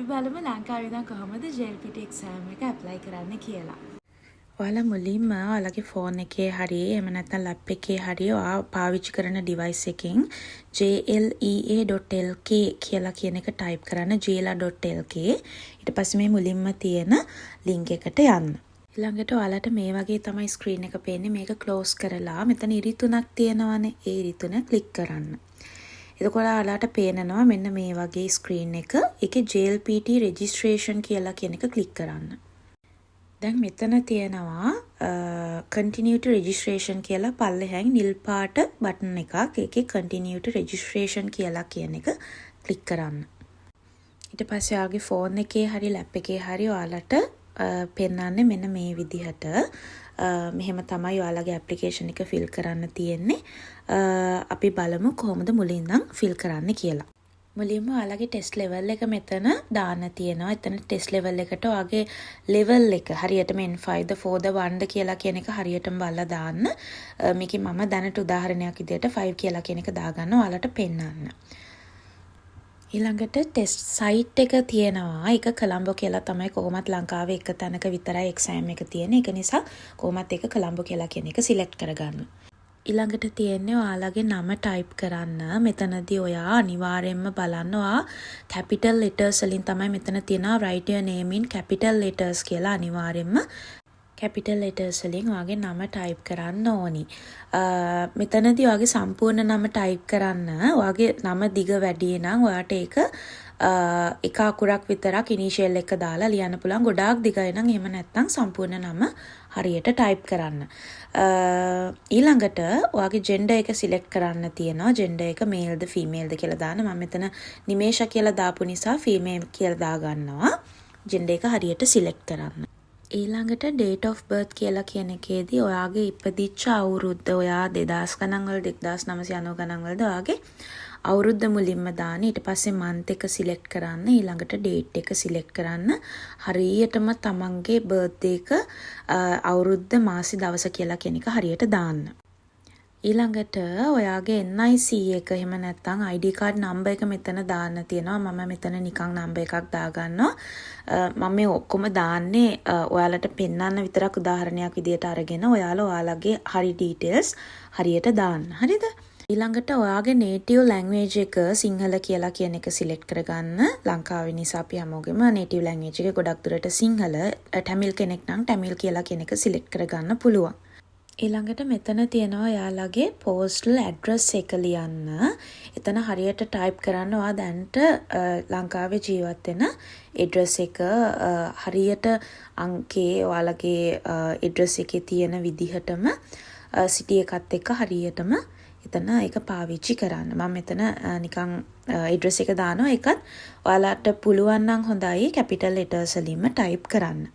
අපි බලමු ලංකාවේ ඉඳන් කොහොමද JLPT exam එක apply කරන්න කියලා. ඔයාලා මුලින්ම ඔයාලගේ ෆෝන් එකේ හරි එහෙම නැත්නම් ලැප් එකේ හරි ඔයා පාවිච්චි කරන device එකෙන් jlea.lk කියලා කියන එක type කරන්න jla.lk. ඊට පස්සේ මේ මුලින්ම තියෙන link එකට යන්න. ඊළඟට ඔයාලට මේ වගේ තමයි screen එක පේන්නේ. මේක close කරලා මෙතන ඉරි තුනක් තියෙනවානේ. ඒ ඉරි තුන click කරන්න. එතකොට ඔයාලට පේනවා මෙන්න මේ වගේ ස්ක්‍රීන් එක. ඒකේ JLPT registration කියලා කියන එක ක්ලික් කරන්න. දැන් මෙතන තියෙනවා continue to registration කියලා පල්ලෙහාන් නිල් පාට බටන් එකක්. ඒකේ continue to registration කියලා කියන එක ක්ලික් කරන්න. ඊට පස්සේ ඔයාගේ ෆෝන් එකේ හරි ලැප් එකේ හරි ඔයාලට පෙන්වන්නේ මෙන්න මේ විදිහට. මෙහෙම තමයි ඔයාලගේ ඇප්ලිකේෂන් එක ෆිල් කරන්න තියෙන්නේ. අපි බලමු කොහොමද මුලින් ඉඳන් ෆිල් කරන්න කියලා. මුලින්ම ඔයාලගේ ටෙස්ට් ලෙවල් එක මෙතන දාන්න තියෙනවා. එතන ටෙස්ට් ලෙවල් එකට ඔයාගේ ලෙවල් එක හරියටම N5ද 4ද 1ද කියලා කියන එක හරියටම බලලා දාන්න. මේකේ මම දැනට උදාහරණයක් විදිහට 5 කියලා කියන එක දාගන්න ඔයාලට පෙන්නන්න. ඊළඟට ටෙස්ට් සයිට් එක තියෙනවා. ඒක කොළඹ කියලා තමයි කොහොමත් ලංකාවේ එක තැනක විතරයි එක්සෑම් එක තියෙන්නේ. ඒක නිසා කොහොමත් ඒක කොළඹ කියලා කියන එක සිලෙක්ට් කරගන්න. ඊළඟට තියෙන්නේ ඔයාලගේ නම ටයිප් කරන්න. මෙතනදී ඔයා අනිවාර්යයෙන්ම බලන්න ඔයා capital letters වලින් තමයි මෙතන තියෙනවා write your name in capital letters කියලා අනිවාර්යයෙන්ම capital letters වලින් ඔයාගේ නම ටයිප් කරන්න ඕනි. මෙතනදී ඔයාගේ සම්පූර්ණ නම ටයිප් කරන්න. ඔයාගේ නම දිග වැඩි නම් ඔයාට ඒක එක අකුරක් විතරක් ඉනිෂියල් එක දාලා ලියන්න පුළුවන්. ගොඩාක් දිගයි නම් එහෙම නැත්නම් සම්පූර්ණ නම හරියට ටයිප් කරන්න. ඊළඟට ඔයාගේ ජෙන්ඩර් එක සිලෙක්ට් කරන්න තියෙනවා. ජෙන්ඩර් එක මේල්ද ෆීමේල්ද කියලා දාන්න. මම මෙතන නිමේෂා කියලා දාපු නිසා ෆීමේල් කියලා දාගන්නවා. ජෙන්ඩර් එක හරියට සිලෙක්ට් කරන්න. ඊළඟට date of birth කියලා කියන එකේදී ඔයාගේ ඉපදිච්ච අවුරුද්ද ඔයා 2000 ගණන් වල 1990 ගණන් වලද ඔයාගේ අවුරුද්ද මුලින්ම දාන්න. ඊට පස්සේ month එක සිලෙක්ට් කරන්න. ඊළඟට date එක සිලෙක්ට් කරන්න. හරියටම තමන්ගේ birthday එක අවුරුද්ද මාසෙ දවස කියලා කියන එක හරියට දාන්න. ඊළඟට ඔයාගේ NIC එක එහෙම නැත්නම් ID card number එක මෙතන දාන්න තියෙනවා. මම මෙතන නිකන් number එකක් දාගන්නවා. මම මේ ඔක්කොම දාන්නේ ඔයාලට පෙන්වන්න විතරක් උදාහරණයක් විදියට අරගෙන ඔයාලගේ හරි details හරියට දාන්න. හරිද? ඊළඟට ඔයාගේ native language එක සිංහල කියලා කියන එක සිලෙක්ට් කරගන්න. ලංකාවේ නිසා අපි හැමෝගෙම native language එක ගොඩක් දුරට සිංහල. tamil කෙනෙක් නම් tamil කියලා කියන එක සිලෙක්ට් කරගන්න පුළුවන්. ඊළඟට මෙතන තියෙනවා ඔයාලගේ postal address එක ලියන්න. එතන හරියට type කරන්න ඔයා දැන්ට ලංකාවේ ජීවත් වෙන address එක හරියට අංකේ ඔයාලගේ address එකේ තියෙන විදිහටම city එකත් එක්ක හරියටම එතන ඒක පාවිච්චි කරන්න. මම මෙතන නිකන් address එක දානවා. ඒකත් ඔයාලට පුළුවන් නම් හොඳයි capital letters වලින්ම type කරන්න.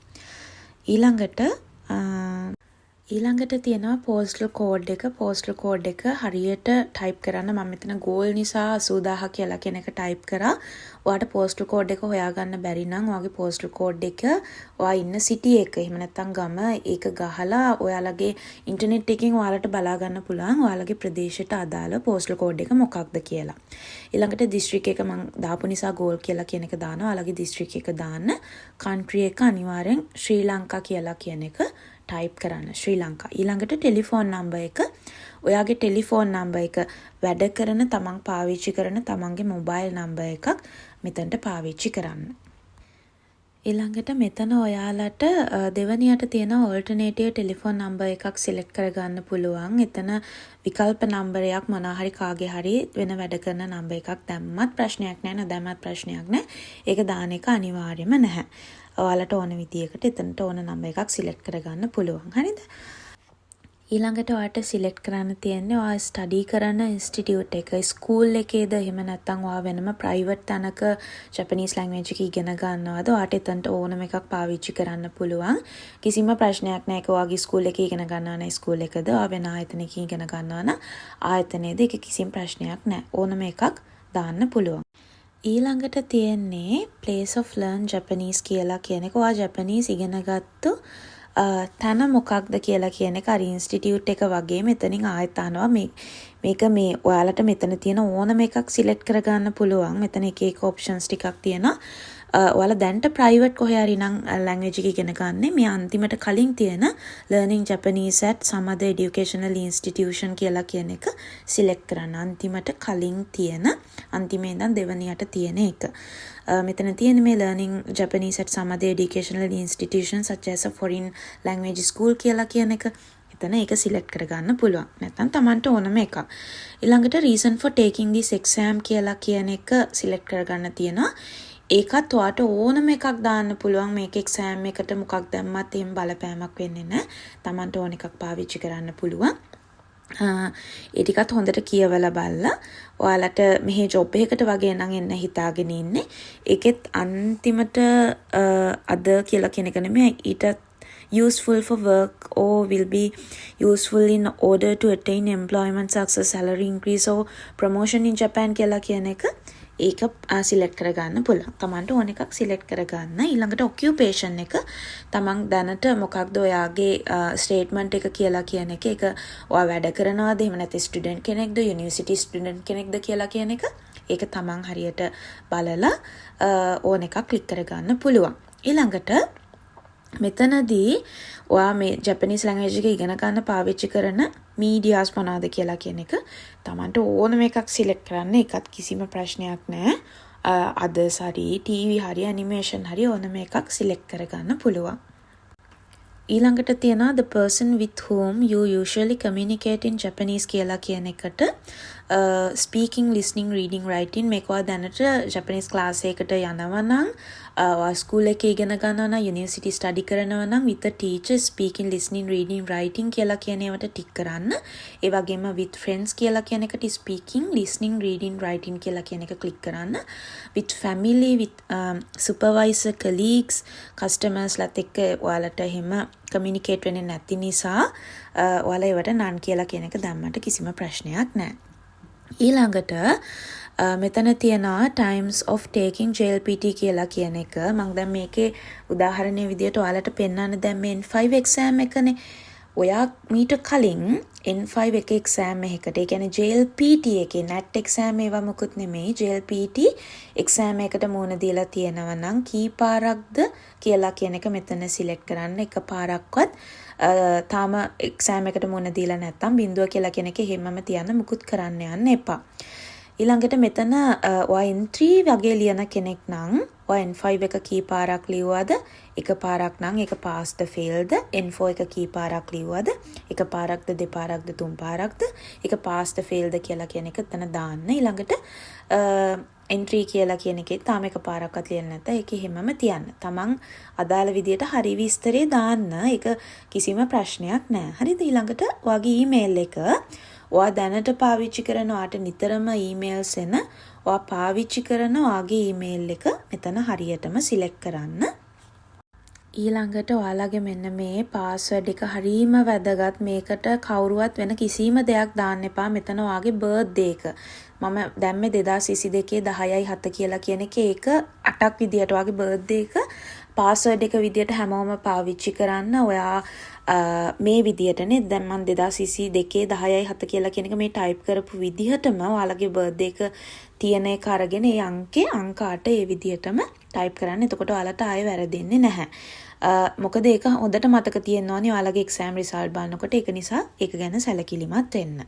ඊළඟට තියෙනවා postal code එක. postal code එක හරියට type කරන්න. මම මෙතන goal නිසා 80000 කියලා කියන එක type කරා. ඔයාට postal code එක හොයාගන්න බැරි නම් ඔයාගේ postal code එක ඔයා ඉන්න city එක එහෙම නැත්නම් ගම ඒක ගහලා ඔයාලගේ ඉන්ටර්නෙට් එකකින් ඔයාලට බලා ගන්න පුළුවන් ඔයාලගේ ප්‍රදේශයට අදාළ postal code එක මොකක්ද කියලා. ඊළඟට district එක මම දාපු නිසා goal කියලා කියන එක දානවා. ඔයාලගේ district එක දාන්න. country එක අනිවාර්යෙන් ශ්‍රී ලංකා කියලා කියන එක type කරන්න. ශ්‍රී ලංකා. ඊළඟට ටෙලිෆෝන් නම්බර් එක ඔයාගේ ටෙලිෆෝන් නම්බර් එක වැඩ කරන තමන් පාවිච්චි කරන තමන්ගේ මොබයිල් නම්බර් එකක් මෙතනට පාවිච්චි කරන්න. ඊළඟට මෙතන ඔයාලට දෙවනියට තියෙන alternative ටෙලිෆෝන් නම්බර් එකක් සිලෙක්ට් කරගන්න පුළුවන්. එතන විකල්ප නම්බරයක් මොනවා හරි කාගේ හරි වෙන වැඩ කරන නම්බර් එකක් දැම්මත් ප්‍රශ්නයක් නැහැ. නොදැම්මත් ප්‍රශ්නයක් නැහැ. ඒක දාන එක අනිවාර්යම නැහැ. ඔයාලට ඕන විදියකට එතනට ඕන නම්බර් එකක් සිලෙක්ට් කරගන්න පුළුවන්. හරිද? ඊළඟට ඔයාට සිලෙක්ට් කරන්න තියෙන්නේ ඔයා ස්ටඩි කරන ඉන්ස්ටිටියුට් එක. ස්කූල් එකේද එහෙම නැත්නම් ඔයා වෙනම ප්‍රයිවට් තැනක ජපනීස් ලැන්ග්වේජ් එක ඉගෙන ගන්නවද? ඔයාට එතනට ඕනම එකක් පාවිච්චි කරන්න පුළුවන්. කිසිම ප්‍රශ්නයක් නැහැ. ඒක ඔයාගේ ස්කූල් එකේ ඉගෙන ගන්නවා නම් ස්කූල් එකද ඔයා වෙන ආයතනයකින් ඉගෙන ගන්නවා නම් ආයතනයේද ඒක කිසිම ප්‍රශ්නයක් නැහැ. ඕනම එකක් දාන්න පුළුවන්. ඊළඟට තියෙන්නේ place of learn Japanese කියලා කියන එක. ඔයා ජපනීස් ඉගෙනගත්තු තැන මොකක්ද කියලා කියන එක අර ඉන්ස්ටිටියුට් එක වගේ මෙතනින් ආයෙත් අහනවා. මේක මේ ඔයාලට මෙතන තියෙන ඕනම එකක් සිලෙක්ට් කරගන්න පුළුවන්. මෙතන එක එක ඔප්ෂන්ස් ටිකක් තියෙනවා. ඔයාලා දැන්ට ප්‍රයිවට් කොහේ හරි නම් ලැන්ග්වේජ් එක ඉගෙන ගන්න මේ අන්තිමට කලින් තියෙන learning Japanese at some other educational institution කියලා කියන එක සිලෙක්ට් කරන්න. අන්තිමට කලින් තියෙන අන්තිමේ ඉඳන් දෙවෙනියට තියෙන එක. මෙතන තියෙන මේ learning Japanese at some other educational institutions such as a foreign language school කියලා කියන එක. එතන ඒක සිලෙක්ට් කරගන්න පුළුවන්. නැත්නම් Tamanට ඕනම එකක්. ඊළඟට reason for taking this exam කියලා කියන එක සිලෙක්ට් කරගන්න තියෙනවා. ඒකත් ඔයාට ඕනම එකක් දාන්න පුළුවන්. මේක එක්සෑම් එකට මොකක් දැම්මත් එහෙම බලපෑමක් වෙන්නේ නැහැ. Tamanට ඕන එකක් පාවිච්චි කරන්න පුළුවන්. ඒ ටිකත් හොඳට කියවලා බලලා ඔයාලට මෙහි ජොබ් එකකට වගේ නම් එන්න හිතාගෙන ඉන්නේ. ඒකෙත් අන්තිමට අද කියලා කියන එක නෙමෙයි ඊට useful for work or will be useful in order to attain employment success, salary increase or promotion in Japan කියලා කියන එක ඒක සිලෙක්ට් කරගන්න පුළුවන්. Tamanට ඕන එකක් සිලෙක්ට් කරගන්න. ඊළඟට occupation එක තමන් දැනට මොකක්ද ඔයාගේ ස්ටේට්මන්ට් එක කියලා කියන එක. ඒක ඔයා වැඩ කරනවාද එහෙම නැත්නම් ස්ටුඩන්ට් කෙනෙක්ද යුනිවර්සිටි ස්ටුඩන්ට් කෙනෙක්ද කියලා කියන එක. ඒක තමන් හරියට බලලා ඕන එකක් ක්ලික් කරගන්න පුළුවන්. ඊළඟට මෙතනදී ඔයා මේ ජපනීස් ලැන්ග්වේජ් එක ඉගෙන ගන්න පාවිච්චි කරන මීඩියාස් මොනවාද කියලා කියන එක Tamanට ඕනම එකක් සිලෙක්ට් කරන්න. ඒකත් කිසිම ප්‍රශ්නයක් නැහැ. අදර්ස් හරි ටීවී හරි ඇනිමේෂන් හරි ඕනම එකක් සිලෙක්ට් කරගන්න පුළුවන්. ඊළඟට තියෙනවා the person with whom you usually communicate in Japanese කියලා කියන එකට speaking, listening, reading, writing මේක ඔයා දැනට Japanese class එකකට යනවා නම් ස්කූල් එකේ ඉගෙන ගන්නවා නම් යුනිවර්සිටි ස්ටඩි කරනවා නම් with a teacher speaking, listening, reading, writing කියලා කියන ඒවාට ටික් කරන්න. ඒ වගේම with friends කියලා කියන එකට speaking, listening, reading, writing කියලා කියන එක ක්ලික් කරන්න. with family, with supervisor, colleagues, customers ලත් එක්ක ඔයාලට එහෙම කමියුනිකේට් වෙන්නේ නැති නිසා ඔයාලා ඒවට නන් කියලා කියන එක දැම්මට කිසිම ප්‍රශ්නයක් නැහැ. ඊළඟට මෙතන තියෙනවා times of taking JLPT කියලා කියන එක. මම දැන් මේකේ උදාහරණයේ විදිහට ඔයාලට පෙන්වන්න දැන් මේ N5 exam එකනේ. ඔයා මීට කලින් N5 එක exam එකකට, ඒ කියන්නේ JLPT එකේ NAT exam ඒවා මොකුත් නෙමෙයි. JLPT exam එකට මුහුණ දීලා තියෙනවා නම් කී පාරක්ද කියලා කියන එක මෙතන select කරන්න. එක පාරක්වත් තාම exam එකට මුහුණ දීලා නැත්තම් බිඳුව කියලා කියන එක හැමම තියන්න මුකුත් කරන්න යන්න එපා. ඊළඟට මෙතන ඔයා N3 වගේ ලියන කෙනෙක් නම් ඔයා N5 එක කී පාරක් ලියුවද? එක පාරක් නම් ඒක passed failed. N4 එක කී පාරක් ලියුවද? එක පාරක්ද දෙපාරක්ද තුන් පාරක්ද? ඒක passed failed කියලා කියන එක එතන දාන්න. ඊළඟට N3 කියලා කියන එකේ තාම එක පාරක්වත් ලියන්න නැත්නම් ඒක හැමම තියන්න. තමන් අදාළ විදියට හරි විස්තරේ දාන්න. ඒක කිසිම ප්‍රශ්නයක් නෑ. හරිද? ඊළඟට ඔයාගේ ඊමේල් එක ඔයා දැනට පාවිච්චි කරන ඔයාට නිතරම ඊමේල්ස් එන ඔයා පාවිච්චි කරන ඔයාගේ ඊමේල් එක මෙතන හරියටම සිලෙක්ට් කරන්න. ඊළඟට ඔයාලගේ මෙන්න මේ පාස්වර්ඩ් එක හරීම වැදගත්. මේකට කවුරුවත් වෙන කිසිම දෙයක් දාන්න එපා. මෙතන ඔයාගේ බර්ත්ඩේ එක. මම දැම්මේ 2022 10/7 කියලා කියන එක ඒක 8ක් විදියට ඔයාගේ බර්ත්ඩේ එක පාස්වර්ඩ් එක විදියට හැමෝම පාවිච්චි කරන්න. ඔයා මේ විදියටනේ දැන් මම 2022 10/7 කියලා කියන එක මේ ටයිප් කරපු විදිහටම ඔයාලගේ බර්ත්ඩේ එක තියෙන එක අරගෙන ඒ අංක 8 ඒ විදිහටම ටයිප් කරන්න. එතකොට ඔයාලට ආයෙ වැරදෙන්නේ නැහැ. මොකද ඒක හොඳට මතක තියෙන්න ඕනේ ඔයාලගේ එක්සෑම් රිසල්ට් බලනකොට. ඒක නිසා ඒක ගැන සැලකිලිමත් වෙන්න.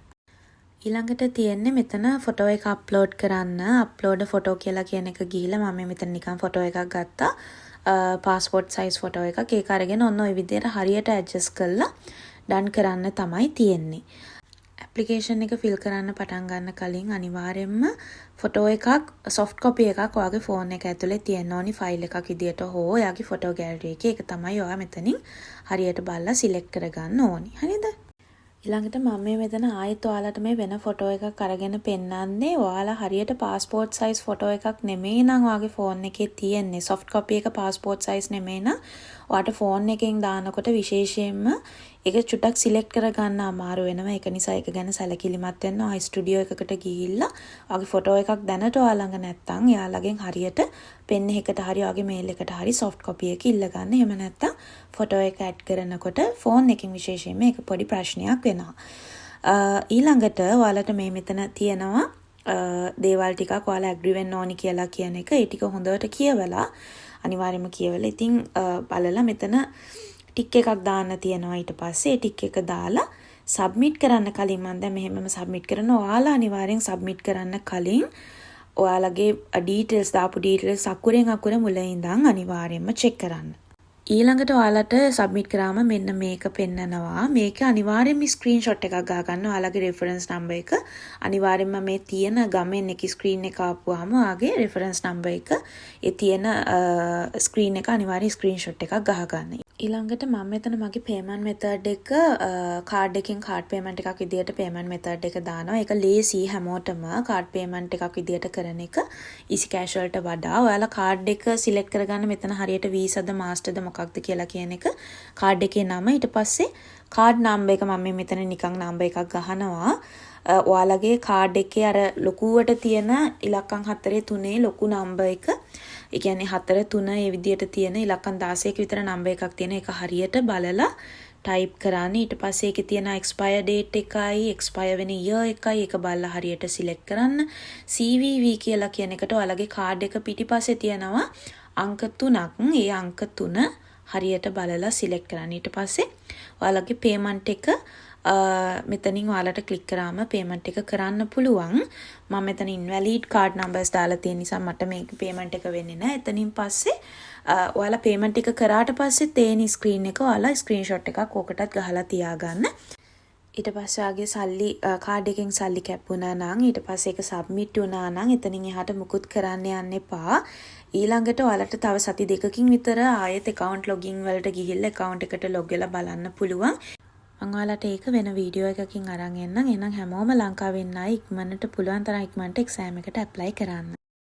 ඊළඟට තියෙන්නේ මෙතන ෆොටෝ එක අප්ලෝඩ් කරන්න. අප්ලෝඩ් ෆොටෝ කියලා කියන එක ගිහිල්ලා මම මෙතන නිකන් ෆොටෝ එකක් ගත්තා. පාස්පෝර්ට් සයිස් ෆොටෝ එකක්. ඒක අරගෙන ඔන්න ඔය විදිහට හරියට ඇඩ්ජස්ට් කරලා ඩන් කරන්න තමයි තියෙන්නේ. ඇප්ලිකේෂන් එක ෆිල් කරන්න පටන් ගන්න කලින් අනිවාර්යයෙන්ම ෆොටෝ එකක් සොෆ්ට් කොපි එකක් ඔයාගේ ෆෝන් එක ඇතුලේ තියෙන්න ඕනි ෆයිල් එකක් විදියට හෝ ඔයාගේ ෆොටෝ ගෑලරි එකේ. ඒක තමයි ඔයා මෙතනින් හරියට බලලා සිලෙක්ට් කරගන්න ඕනි. හරිද? ඊළඟට මම මෙතන ආයෙත් ඔයාලට මේ වෙන ෆොටෝ එකක් අරගෙන පෙන්නන්නේ. ඔයාලා හරියට පාස්පෝර්ට් සයිස් ෆොටෝ එකක් නෙමෙයි නම් ඔයාගේ ෆෝන් එකේ තියෙන්නේ. සොෆ්ට් කොපි එක පාස්පෝර්ට් සයිස් නෙමෙයි නම් ඔයාට ෆෝන් එකෙන් දානකොට විශේෂයෙන්ම ඒක චුට්ටක් සිලෙක්ට් කරගන්න අමාරු වෙනවා. ඒක නිසා ඒක ගැන සැලකිලිමත් වෙන්න. ඔයා ස්ටුඩියෝ එකකට ගිහිල්ලා ඔයාගේ ෆොටෝ එකක් දැනට ඔයා ළඟ නැත්තම් එයාලගෙන් හරියට පෙන් එකකට හරි ඔයාගේ මේල් එකට හරි සොෆ්ට් කොපි එක ඉල්ල ගන්න. එහෙම නැත්තම් ෆොටෝ එක ඇඩ් කරනකොට ෆෝන් එකකින් විශේෂයෙන්ම ඒක පොඩි ප්‍රශ්නයක් වෙනවා. ඊළඟට ඔයාලට මේ මෙතන තියෙනවා දේවල් ටිකක් ඔයාලා ඇග්‍රි වෙන්න ඕනි කියලා කියන එක. ඒ ටික හොඳට කියවලා අනිවාර්යයෙන්ම කියවලා ඉතින් බලලා මෙතන ටික් එකක් දාන්න තියෙනවා. ඊට පස්සේ ඒ ටික් එක දාලා සබ්මිට් කරන්න කලින් මම දැන් මෙහෙමම සබ්මිට් කරනවා. ඔයාලා අනිවාර්යෙන් සබ්මිට් කරන්න කලින් ඔයාලගේ ඩීටේල්ස් දාපු ඩීටේල්ස් අකුරෙන් අකුර මුල ඉඳන් අනිවාර්යෙන්ම චෙක් කරන්න. ඊළඟට ඔයාලට සබ්මිට් කරාම මෙන්න මේක පෙන්නනවා. මේක අනිවාර්යෙන්ම ස්ක්‍රීන්ෂොට් එකක් ගහ ගන්න. ඔයාලගේ රෙෆරන්ස් නම්බර් එක අනිවාර්යෙන්ම මේ තියෙන ගමෙන් එක ස්ක්‍රීන් එක ආපුවාම ඔයාගේ රෙෆරන්ස් නම්බර් එක ඒ තියෙන ස්ක්‍රීන් එක අනිවාර්යෙන් ස්ක්‍රීන්ෂොට් එකක් ගහ ගන්න. ඊළඟට මම මෙතන මගේ පේමන්ට් මෙතඩ් එක කාඩ් එකෙන් කාඩ් පේමන්ට් එකක් විදියට පේමන්ට් මෙතඩ් එක දානවා. ඒක ලේසි හැමෝටම කාඩ් පේමන්ට් එකක් විදියට කරන එක easy cash වලට වඩා. ඔයාලා කාඩ් එක සිලෙක්ට් කරගන්න මෙතන හරියට Visaද Masterද මොකක්ද කියලා කියන එක කාඩ් එකේ නම. ඊට පස්සේ කාඩ් නම්බර් එක මම මෙතන නිකන් නම්බර් එකක් ගහනවා. ඔයාලගේ කාඩ් එකේ අර ලොකුවට තියෙන ඉලක්කම් 4 3 ලොකු නම්බර් එක. ඒ කියන්නේ 4 3 ඒ විදියට තියෙන ඉලක්කම් 16ක විතර නම්බර් එකක් තියෙන එක හරියට බලලා ටයිප් කරන්න. ඊට පස්සේ ඒකේ තියෙන expire date එකයි expire වෙන year එකයි ඒක බලලා හරියට සිලෙක්ට් කරන්න. CVV කියලා කියන එකට ඔයාලගේ කාඩ් එක පිටිපස්සේ තියෙනවා අංක 3ක්. ඒ අංක 3 හරියට බලලා සිලෙක්ට් කරන්න. ඊට පස්සේ ඔයාලගේ පේමන්ට් එක මෙතනින් ඔයාලට ක්ලික් කරාම පේමන්ට් එක කරන්න පුළුවන්. මම මෙතන invalid card numbers දාලා තියෙන නිසා මට මේක පේමන්ට් එක වෙන්නේ නැහැ. එතනින් පස්සේ ඔයාලා පේමන්ට් එක කරාට පස්සේ තේනි ස්ක්‍රීන් එක ඔයාලා ස්ක්‍රීන්ෂොට් එකක් ඕකටත් ගහලා තියාගන්න. ඊට පස්සේ ආගේ සල්ලි කාඩ් එකෙන් සල්ලි කැපුණා නම් ඊට පස්සේ ඒක සබ්මිට් වුණා නම් එතනින් එහාට මුකුත් කරන්න යන්න එපා. ඊළඟට ඔයාලට තව සති දෙකකින් විතර ආයෙත් account login වලට ගිහිල්ලා account එකට log වෙලා බලන්න පුළුවන්. මම ඔයාලට ඒක වෙන වීඩියෝ එකකින් අරන් එන්නම්. එහෙනම් හැමෝම ලංකාවේ ඉන්න අය ඉක්මනට පුළුවන් තරම් ඉක්මනට එක්සෑම් එකට ඇප්ලයි කරන්න.